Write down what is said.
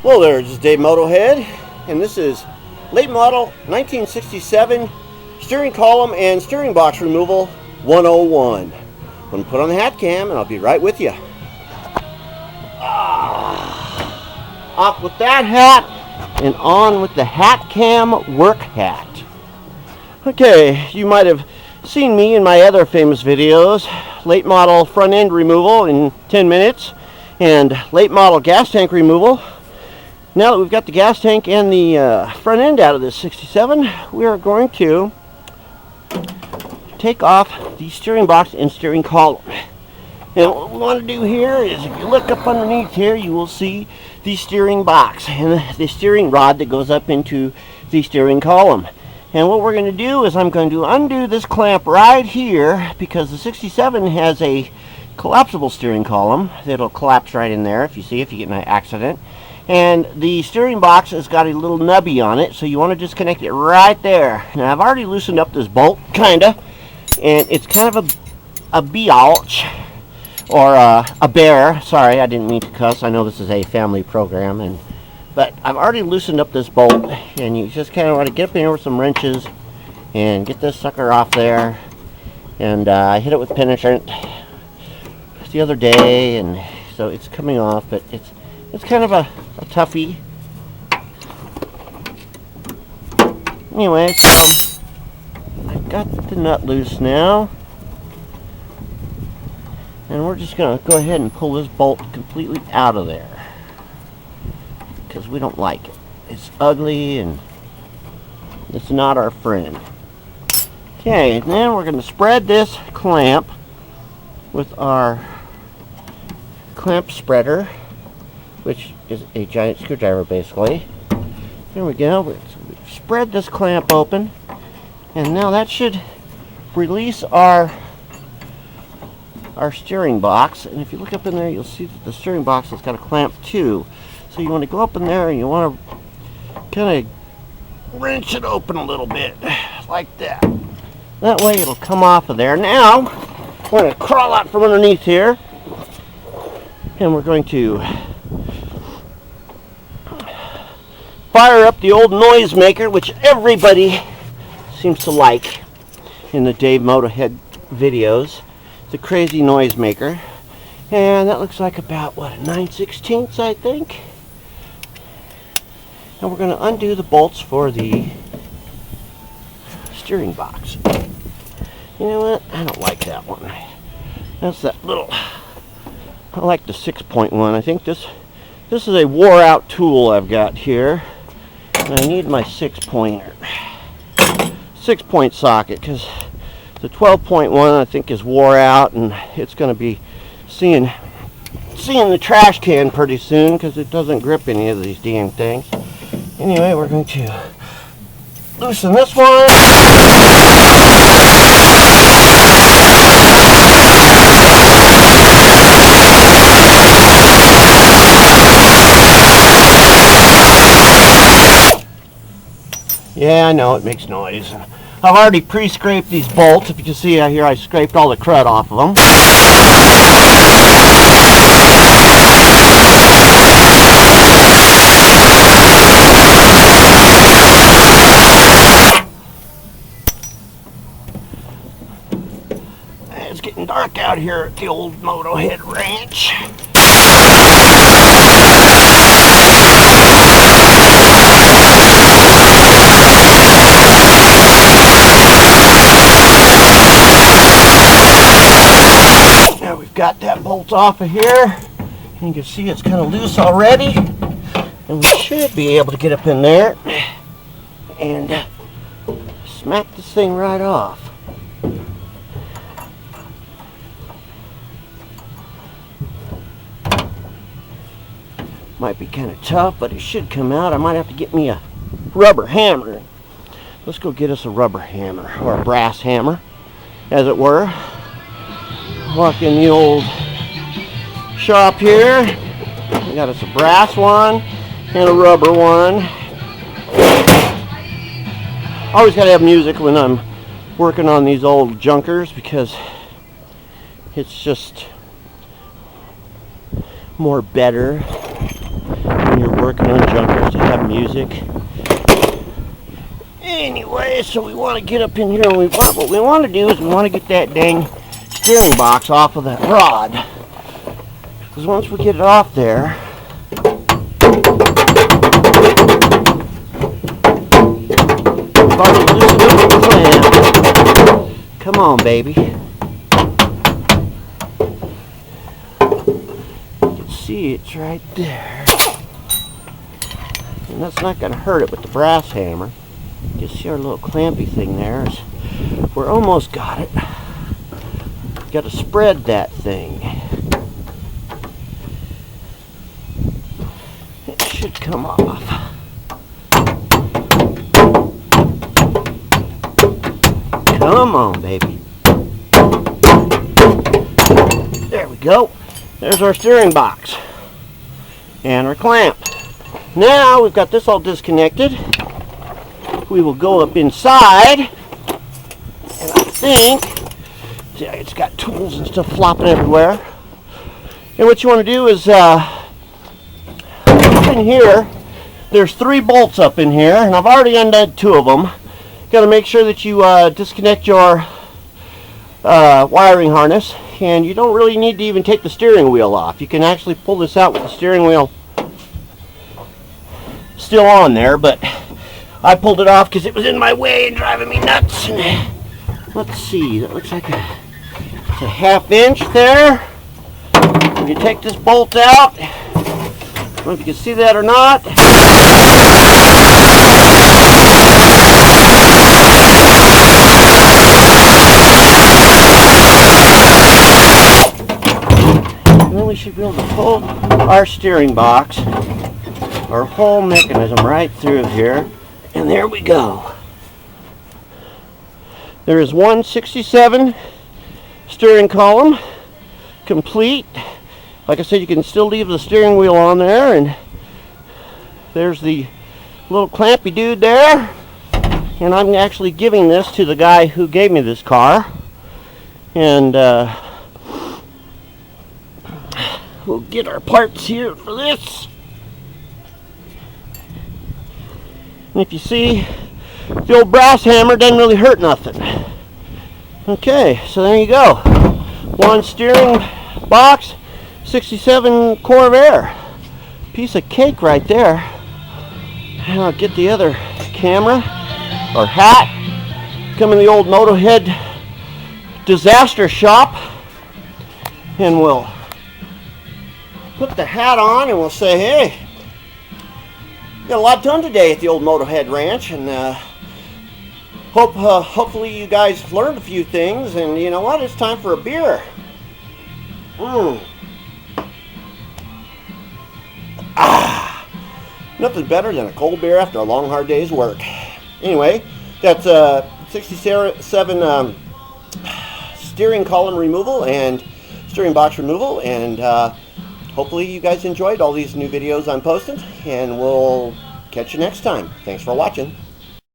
Well, there's Dave Motohead, and this is late model 1967 steering column and steering box removal 101. I'm going to put on the hat cam and I'll be right with you. Off with that hat and on with the hat cam work hat. Okay, you might have seen me in my other famous videos, late model front end removal in 10 minutes and late model gas tank removal. Now that we've got the gas tank and the front end out of this 67, we are going to take off the steering box and steering column. And what we want to do here is, if you look up underneath here, you will see the steering box and the steering rod that goes up into the steering column. And what we're going to do is I'm going to undo this clamp right here, because the 67 has a collapsible steering column that'll collapse right in there if you get in an accident. And the steering box has got a little nubby on it, so you want to disconnect it right there. Now I've already loosened up this bolt, kinda, and it's kind of a biatch, or a bear. Sorry, I didn't mean to cuss. I know this is a family program, but I've already loosened up this bolt, and you just kind of want to get up in here with some wrenches and get this sucker off there. And I hit it with penetrant the other day, and so it's coming off, but it's kind of a toughie. Anyway, so I've got the nut loose now. And we're just going to go ahead and pull this bolt completely out of there, because we don't like it. It's ugly and it's not our friend. Okay, and then we're going to spread this clamp with our clamp spreader, which is a giant screwdriver basically. There we go. We've spread this clamp open, and now that should release our steering box. And if you look up in there, you'll see that the steering box has got a clamp too. So you want to go up in there and you want to kind of wrench it open a little bit, like that. That way it'll come off of there. Now we're going to crawl out from underneath here, and we're going to fire up the old noisemaker, which everybody seems to like in the Dave Motohead videos. The crazy noisemaker. And that looks like about, what, 9/16, I think. And we're going to undo the bolts for the steering box. You know what? I don't like that one. That's that little... I like the 6-point one. I think this is a wore-out tool I've got here. And I need my 6-point socket, because the 12-point one I think is wore out, and it's going to be seeing the trash can pretty soon, because it doesn't grip any of these damn things. Anyway, we're going to loosen this one. Yeah, I know, it makes noise. I've already pre-scraped these bolts. If you can see out here, I scraped all the crud off of them. It's getting dark out here at the old Motohead Ranch. Now we've got that bolt off of here, and you can see it's kind of loose already, and we should be able to get up in there and smack this thing right off. Might be kind of tough, but it should come out. I might have to get me a rubber hammer. Let's go get us a rubber hammer, or a brass hammer, as it were. Walk in the old shop here. We got us a brass one and a rubber one. Always got to have music when I'm working on these old junkers, because it's just more better when you're working on junkers to have music. Anyway, so we want to get up in here, and what we want to do is we want to get that dang steering box off of that rod. Because once we get it off there, we've already loosened up the clamp. Come on, baby. You can see it's right there. And that's not going to hurt it with the brass hammer. You see our little clampy thing there? We're almost got it. Got to spread that thing. It should come off. Come on, baby. There we go. There's our steering box and our clamp. Now we've got this all disconnected. We will go up inside, and I think, see, it's got tools and stuff flopping everywhere. And what you want to do is, up in here, there's 3 bolts up in here, and I've already undone 2 of them. Got to make sure that you disconnect your wiring harness, and you don't really need to even take the steering wheel off. You can actually pull this out with the steering wheel still on there, but I pulled it off because it was in my way and driving me nuts. And let's see, that looks like it's a 1/2 inch there. When you take this bolt out, I don't know if you can see that or not. And then we should be able to pull our steering box, our whole mechanism right through here. And there we go. There is 167 steering column complete. Like I said, you can still leave the steering wheel on there, and there's the little clampy dude there. And I'm actually giving this to the guy who gave me this car. And we'll get our parts here for this. And if you see, the old brass hammer doesn't really hurt nothing. Okay, so there you go. 1 steering box, 67 Corvair. Piece of cake right there. And I'll get the other camera or hat. Come in the old Motorhead disaster shop, and we'll put the hat on and we'll say, hey, got a lot done today at the old Motorhead Ranch, and hopefully you guys learned a few things. And you know what? It's time for a beer. Nothing better than a cold beer after a long, hard day's work. Anyway, that's 67 steering column removal and steering box removal, and hopefully you guys enjoyed all these new videos I'm posting, and we'll catch you next time. Thanks for watching.